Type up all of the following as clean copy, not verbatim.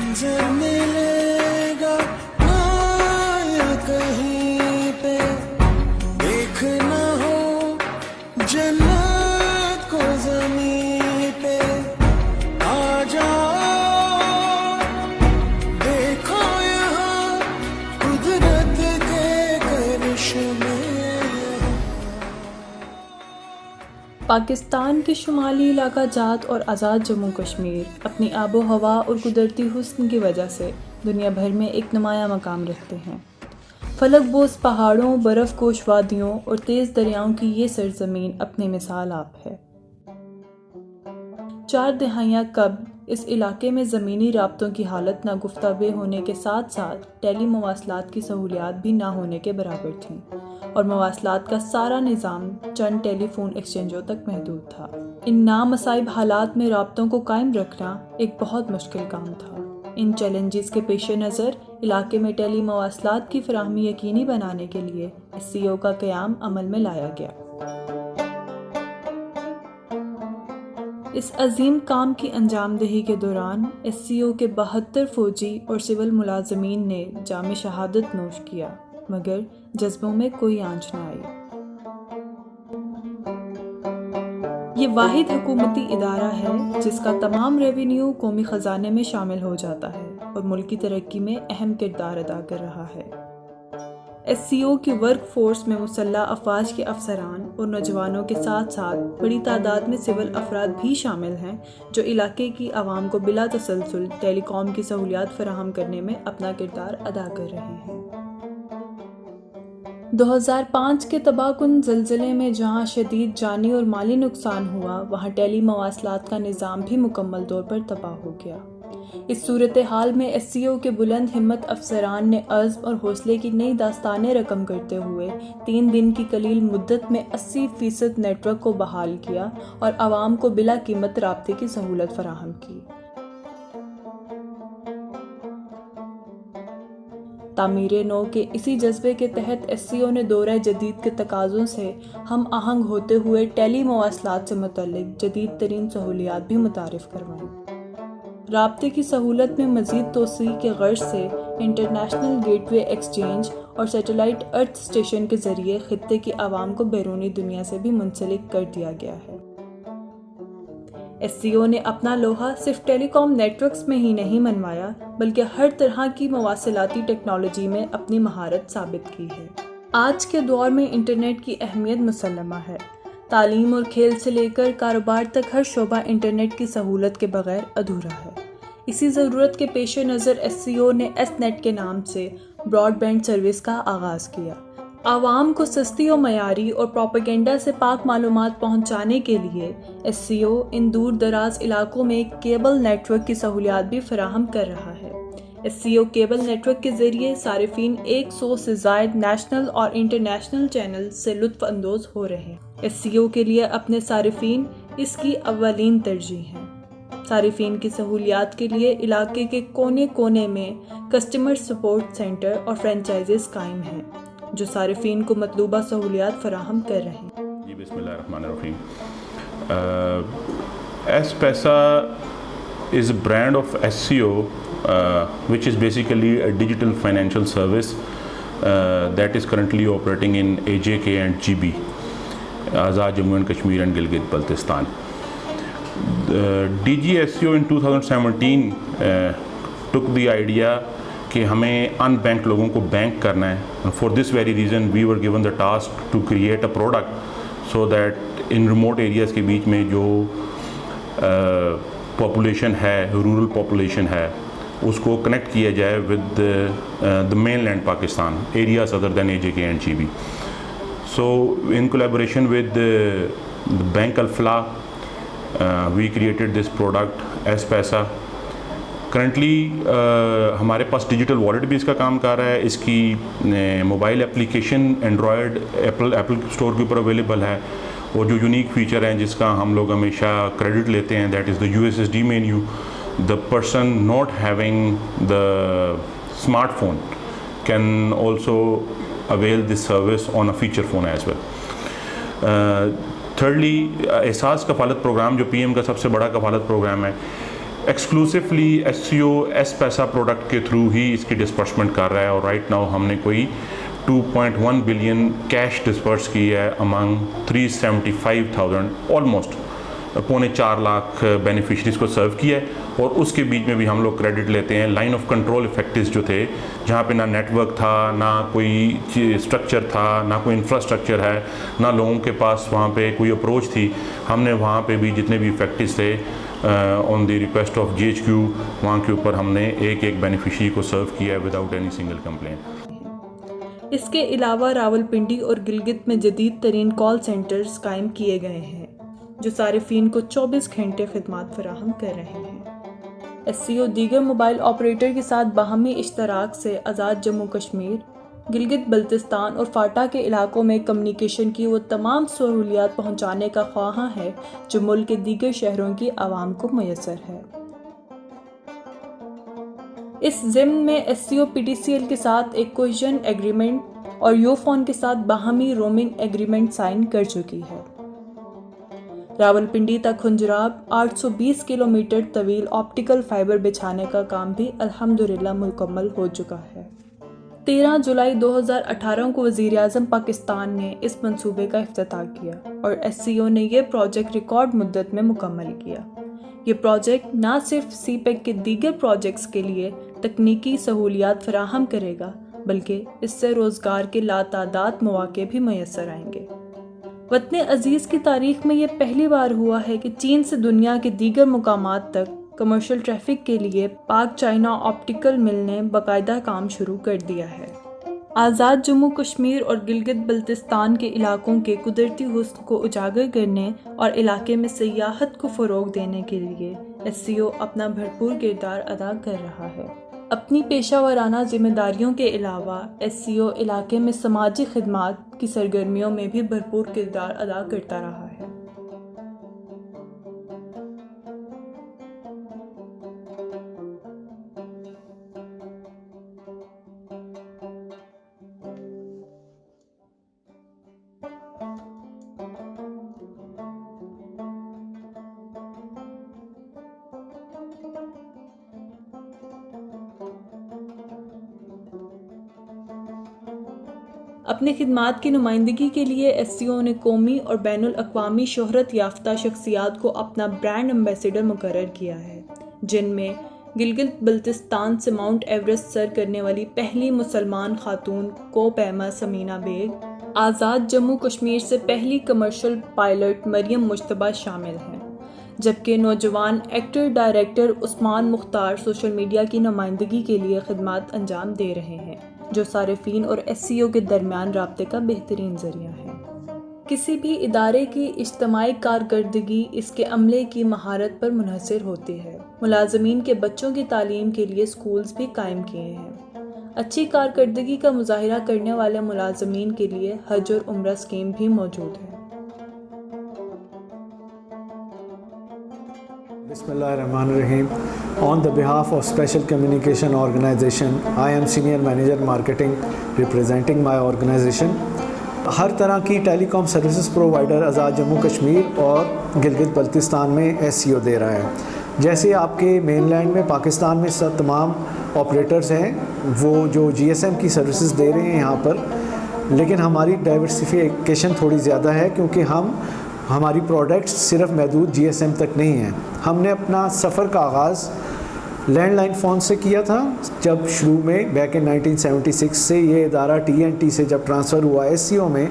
منظر ملے گا نہ کہیں پہ دیکھنا ہو جنت کو زمین پہ آ جاؤ دیکھو یہاں قدرت کے کرشمے. پاکستان کے شمالی علاقہ جات اور آزاد جموں کشمیر اپنی آب و ہوا اور قدرتی حسن کی وجہ سے دنیا بھر میں ایک نمایاں مقام رکھتے ہیں. فلک بوس پہاڑوں، برف پوش وادیوں اور تیز دریاؤں کی یہ سرزمین اپنی مثال آپ ہے. 4 دہائیاں قبل اس علاقے میں زمینی رابطوں کی حالت ناگفتہ بے ہونے کے ساتھ ساتھ ٹیلی مواصلات کی سہولیات بھی نہ ہونے کے برابر تھیں اور مواصلات کا سارا نظام چند ٹیلی فون ایکسچینجوں تک محدود تھا. ان نامصائب حالات میں رابطوں کو قائم رکھنا ایک بہت مشکل کام تھا. ان چیلنجز کے پیش نظر علاقے میں ٹیلی مواصلات کی فراہمی یقینی بنانے کے لیے SCO کا قیام عمل میں لایا گیا. اس عظیم کام کی انجام دہی کے دوران SCO کے 72 فوجی اور سول ملازمین نے جام شہادت نوش کیا، مگر جذبوں میں کوئی آنچ نہ آئی. یہ واحد حکومتی ادارہ ہے جس کا تمام ریونیو قومی خزانے میں شامل ہو جاتا ہے اور ملک کی ترقی میں اہم کردار ادا کر رہا ہے. SCO کی ورک فورس میں مسلح افواج کے افسران اور نوجوانوں کے ساتھ ساتھ بڑی تعداد میں سول افراد بھی شامل ہیں جو علاقے کی عوام کو بلا تسلسل ٹیلی کام کی سہولیات فراہم کرنے میں اپنا کردار ادا کر رہے ہیں. 2005 کے تباہ کن زلزلے میں جہاں شدید جانی اور مالی نقصان ہوا، وہاں ٹیلی مواصلات کا نظام بھی مکمل طور پر تباہ ہو گیا. اس صورتحال میں SCO کے بلند ہمت افسران نے عزم اور حوصلے کی نئی داستانیں رقم کرتے ہوئے 3 دن کی قلیل مدت میں 80% نیٹ ورک کو بحال کیا اور عوام کو بلا قیمت رابطے کی سہولت فراہم کی. تعمیر نو کے اسی جذبے کے تحت SCO نے دورہ جدید کے تقاضوں سے ہم آہنگ ہوتے ہوئے ٹیلی مواصلات سے متعلق جدید ترین سہولیات بھی متعارف کروائیں. رابطے کی سہولت میں مزید توسیع کے غرض سے انٹرنیشنل گیٹ وے ایکسچینج اور سیٹلائٹ ارتھ اسٹیشن کے ذریعے خطے کی عوام کو بیرونی دنیا سے بھی منسلک کر دیا گیا ہے. SCO نے اپنا لوہا صرف ٹیلی کام نیٹ ورکس میں ہی نہیں منوایا بلکہ ہر طرح کی مواصلاتی ٹیکنالوجی میں اپنی مہارت ثابت کی ہے. آج کے دور میں انٹرنیٹ کی اہمیت مسلمہ ہے. تعلیم اور کھیل سے لے کر کاروبار تک ہر شعبہ انٹرنیٹ کی سہولت کے بغیر ادھورا ہے. اسی ضرورت کے پیش نظر SCO نے S-نیٹ کے نام سے براڈ بینڈ سروس کا آغاز کیا. عوام کو سستی و معیاری اور پروپیگنڈا سے پاک معلومات پہنچانے کے لیے SCO ان دور دراز علاقوں میں کیبل نیٹ ورک کی سہولیات بھی فراہم کر رہا ہے. SCO کیبل نیٹ ورک کے ذریعے صارفین 100 سے زائد نیشنل اور انٹرنیشنل چینل سے لطف اندوز ہو رہے ہیں. SCO کے لیے اپنے صارفین اس کی اولین ترجیح ہیں. صارفین کی سہولیات کے لیے علاقے کے کونے کونے میں کسٹمر سپورٹ سینٹر اور فرینچائزز قائم ہیں جو صارفین کو مطلوبہ سہولیات فراہم کر رہے ہیں. جی بسم اللہ الرحمن الرحیم. ایس پیسہ is a brand of SCO which is basically a digital financial service that is currently operating in AJK and GB, Azad Jammu and Kashmir and Gilgit Baltistan. DG SCO in 2017 took the idea کہ ہمیں in bank لوگوں کو bank کرنا ہے. For this very reason we were given the task to create a product so that in remote areas کے بیچ میں جو پاپولیشن ہے، رورل پاپولیشن ہے، اس کو کنیکٹ کیا جائے with the mainland Pakistan areas other than AJK and GB. So in collaboration with bank Alfalah we created this product S Paisa. Currently ہمارے پاس ڈیجیٹل والیٹ بھی اس کا کام کر رہا ہے. اس کی mobile application Android apple store کے اوپر اویلیبل ہے. اور جو یونیک فیچر ہیں جس کا ہم لوگ ہمیشہ کریڈٹ لیتے ہیں that is the USSD menu. The person not having the smartphone can also avail this service on a feature phone as well. Thirdly Ehsaas Kafalat programme جو PM کا سب سے بڑا کفالت پروگرام ہے. ایکسکلوسivلی SCO ایس پیسہ پروڈکٹ کے تھرو ہی اس کی disbursement کر رہا ہے، اور رائٹ ناؤ ہم نے کوئی 2.1 بلین کیش ڈسپرس کی ہے امنگ 375,000 آلموسٹ 4.25 لاکھ بینیفیشریز کو سرو کیا ہے. اور اس کے بیچ میں بھی ہم لوگ کریڈٹ لیتے ہیں. لائن آف کنٹرول افیکٹس جو تھے، جہاں پہ نہ نیٹ ورک تھا، نہ کوئی اسٹرکچر تھا، نہ کوئی انفراسٹرکچر ہے، نہ لوگوں کے پاس وہاں پہ کوئی اپروچ تھی، ہم نے وہاں پہ بھی جتنے بھی افیکٹس تھے آن دی ریکویسٹ آف GHQ وہاں کے اوپر ہم نے ایک بینیفیشری کو سرو کیا ہے وداؤٹ اینی سنگل کمپلین. اس کے علاوہ راولپنڈی اور گلگت میں جدید ترین کال سینٹرز قائم کیے گئے ہیں جو صارفین کو 24 گھنٹے خدمات فراہم کر رہے ہیں. SCO دیگر موبائل آپریٹر کے ساتھ باہمی اشتراک سے آزاد جموں کشمیر، گلگت بلتستان اور فاٹا کے علاقوں میں کمیونیکیشن کی وہ تمام سہولیات پہنچانے کا خواہاں ہے جو ملک کے دیگر شہروں کی عوام کو میسر ہے. اس ضمن میں SCO PTCL کے ساتھ ایک کوہیژن ایگریمنٹ اور یوفون کے ساتھ باہمی رومنگ ایگریمنٹ سائن کر چکی ہے. راولپنڈی تک خنجراب 820 کلومیٹر طویل آپٹیکل فائبر بچھانے کا کام بھی الحمدللہ مکمل ہو چکا ہے. 13 جولائی 2018 کو وزیر اعظم پاکستان نے اس منصوبے کا افتتاح کیا اور SCO نے یہ پروجیکٹ ریکارڈ مدت میں مکمل کیا. یہ پروجیکٹ نہ صرف CPEC کے دیگر پروجیکٹس کے لیے تکنیکی سہولیات فراہم کرے گا بلکہ اس سے روزگار کے لاتعداد مواقع بھی میسر آئیں گے. وطن عزیز کی تاریخ میں یہ پہلی بار ہوا ہے کہ چین سے دنیا کے دیگر مقامات تک کمرشل ٹریفک کے لیے پاک چائنا آپٹیکل مل نے باقاعدہ کام شروع کر دیا ہے. آزاد جموں کشمیر اور گلگت بلتستان کے علاقوں کے قدرتی حسن کو اجاگر کرنے اور علاقے میں سیاحت کو فروغ دینے کے لیے SCO اپنا بھرپور کردار ادا کر رہا ہے. اپنی پیشہ ورانہ ذمہ داریوں کے علاوہ SCO علاقے میں سماجی خدمات کی سرگرمیوں میں بھی بھرپور کردار ادا کرتا رہا ہے. اپنی خدمات کی نمائندگی کے لیے SCO نے قومی اور بین الاقوامی شہرت یافتہ شخصیات کو اپنا برانڈ ایمبیسڈر مقرر کیا ہے، جن میں گلگت بلتستان سے ماؤنٹ ایورسٹ سر کرنے والی پہلی مسلمان خاتون کو پیما سمینہ بیگ، آزاد جموں کشمیر سے پہلی کمرشل پائلٹ مریم مجتبیٰ شامل ہیں، جبکہ نوجوان ایکٹر ڈائریکٹر عثمان مختار سوشل میڈیا کی نمائندگی کے لیے خدمات انجام دے رہے ہیں جو صارفین اور SCO کے درمیان رابطے کا بہترین ذریعہ ہے. کسی بھی ادارے کی اجتماعی کارکردگی اس کے عملے کی مہارت پر منحصر ہوتی ہے. ملازمین کے بچوں کی تعلیم کے لیے اسکولز بھی قائم کیے ہیں. اچھی کارکردگی کا مظاہرہ کرنے والے ملازمین کے لیے حج اور عمرہ اسکیم بھی موجود ہے. Bismillahirrahmanirrahim. On the behalf of Special Communication Organization, I am Senior Manager Marketing representing my organization. ہر طرح کی ٹیلی کام سروسز پرووائڈر آزاد جموں کشمیر اور گلگت بلتستان میں SCO دے رہا ہے. جیسے آپ کے مین لینڈ میں پاکستان میں تمام آپریٹرز ہیں وہ جو GSM کی سروسز دے رہے ہیں یہاں پر، لیکن ہماری ڈائیورسیفیکیشن تھوڑی زیادہ ہے کیونکہ ہماری پروڈکٹس صرف محدود GSM تک نہیں ہیں. ہم نے اپنا سفر کا آغاز لینڈ لائن فون سے کیا تھا. جب شروع میں بیک ان 1976 سے یہ ادارہ TNT سے جب ٹرانسفر ہوا SCO میں،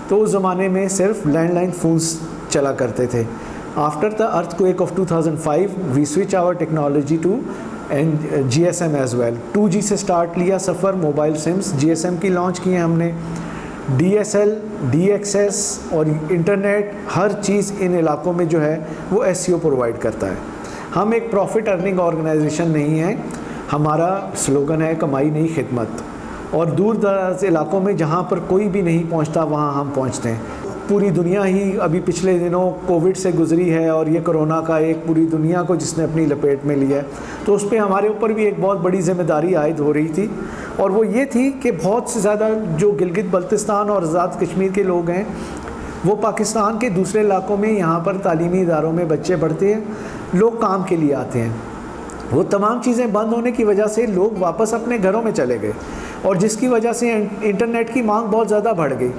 تو اس زمانے میں صرف لینڈ لائن فونز چلا کرتے تھے. After the earthquake of 2005 we switch our technology to GSM as well. 2G سے سٹارٹ لیا سفر. موبائل سمز GSM کی لانچ کی ہیں ہم نے. DSL DXS اور انٹرنیٹ ہر چیز ان علاقوں میں جو ہے وہ SCO پرووائڈ کرتا ہے. ہم ایک پروفٹ ارننگ آرگنائزیشن نہیں ہے. ہمارا سلوگن ہے کمائی نہیں خدمت، اور دور دراز علاقوں میں جہاں پر کوئی بھی نہیں پہنچتا وہاں ہم پہنچتے ہیں. پوری دنیا ہی ابھی پچھلے دنوں کووڈ سے گزری ہے اور یہ کرونا کا ایک پوری دنیا کو جس نے اپنی لپیٹ میں لیا ہے، تو اس پہ ہمارے اوپر بھی ایک بہت بڑی ذمہ داری عائد ہو رہی تھی، اور وہ یہ تھی کہ بہت سے زیادہ جو گلگت بلتستان اور آزاد کشمیر کے لوگ ہیں وہ پاکستان کے دوسرے علاقوں میں یہاں پر تعلیمی اداروں میں بچے پڑھتے ہیں، لوگ کام کے لیے آتے ہیں. وہ تمام چیزیں بند ہونے کی وجہ سے لوگ واپس اپنے گھروں میں چلے گئے اور جس کی وجہ سے انٹرنیٹ کی مانگ بہت زیادہ بڑھ گئی.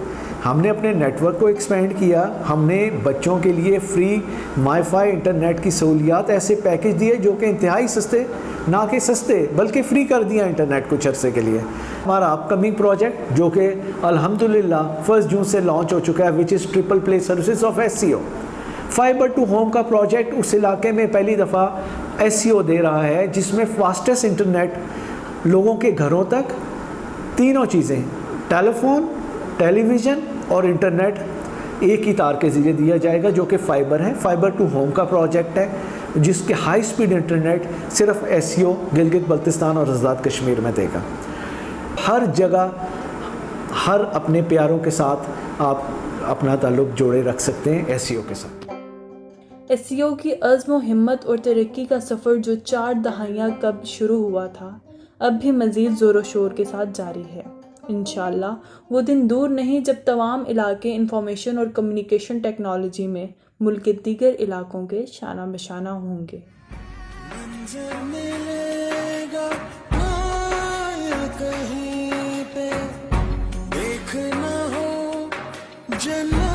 ہم نے اپنے نیٹ ورک کو ایکسپینڈ کیا. ہم نے بچوں کے لیے فری وائی فائی انٹرنیٹ کی سہولیات ایسے پیکج دیے جو کہ انتہائی سستے, نہ کہ سستے بلکہ فری کر دیا انٹرنیٹ کچھ عرصے کے لیے. ہمارا اپ کمنگ پروجیکٹ جو کہ الحمدللہ 1 جون سے لانچ ہو چکا ہے, which is triple play services of SCO. Fibre to home کا پروجیکٹ اس علاقے میں پہلی دفعہ SCO دے رہا ہے جس میں فاسٹسٹ انٹرنیٹ لوگوں کے گھروں تک تینوں چیزیں, ٹیلی فون, ٹیلی ویژن اور انٹرنیٹ ایک ہی تار کے ذریعے دیا جائے گا, جو کہ فائبر ہے. فائبر ٹو ہوم کا پروجیکٹ ہے جس کے ہائی سپیڈ انٹرنیٹ صرف SCO گلگت بلتستان اور آزاد کشمیر میں دے گا. ہر جگہ ہر اپنے پیاروں کے ساتھ آپ اپنا تعلق جوڑے رکھ سکتے ہیں SCO کے ساتھ. SCO کی عزم و ہمت اور ترقی کا سفر جو 4 دہائیاں قبل شروع ہوا تھا اب بھی مزید زور و شور کے ساتھ جاری ہے. انشاءاللہ وہ دن دور نہیں جب تمام علاقے انفارمیشن اور کمیونیکیشن ٹیکنالوجی میں ملک کے دیگر علاقوں کے شانہ بشانہ ہوں گے. منظر ملے گا آیا کہیں پہ دیکھنا ہو جنا